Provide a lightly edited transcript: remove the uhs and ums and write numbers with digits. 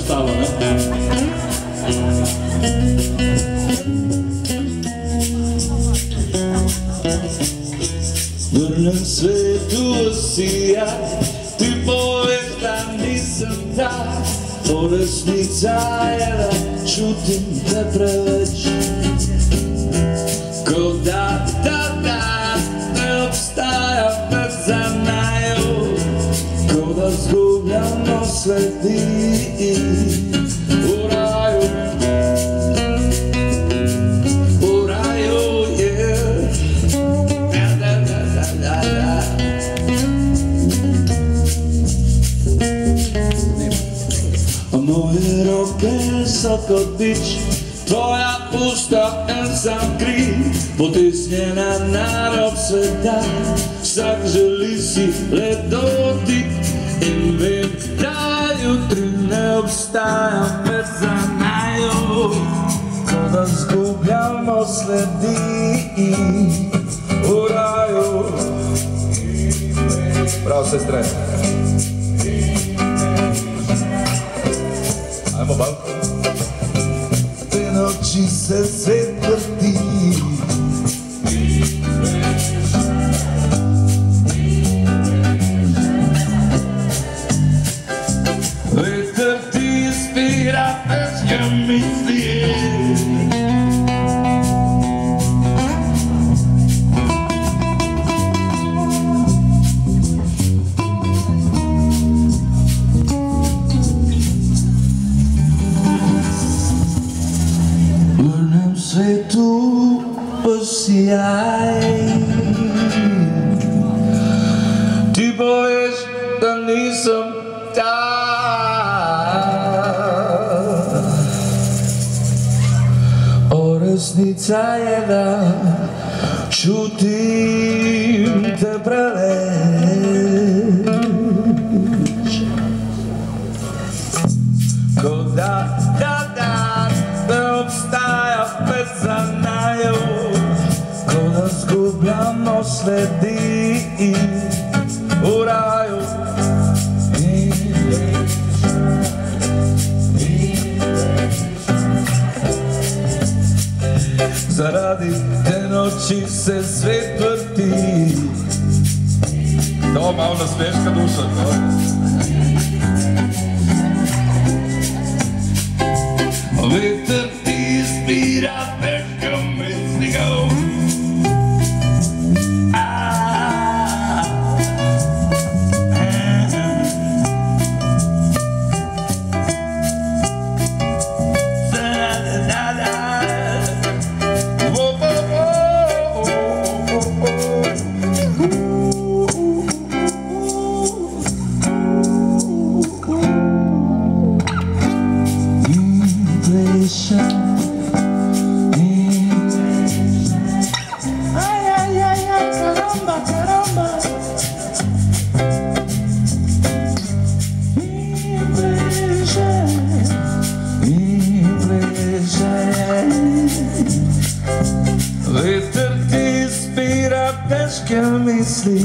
stava, ne? Vrnem svetu osijaj, ti poveš da nisam taj. To resnica je da čutim te preveč. Ko da ne obstaja veza naju, ko da zgubljamo sve ti u raju. U raju je moje roke slatko bić, tvoja usta sam kriv, potisnjena na rob sveta. Zaželi si le dotik in vem da jutri ne obstaja veza naju, ko da zgubljamo sledi u raju. Bravo sestre. Ajmo balko. Te noći se svet vrti, vetar ti inspira teške misli. Svetu osijaj, ti poveš da nisam taj. O resnica je da čutim te preveč. Ko da ne obstaja veza naju, ko da zgubljamo sledi u raju. Zaradi te noći se svet vrti. To malo nasmeška duša, vetar ti inspira teške misli. Vetar ti inspira teške misli.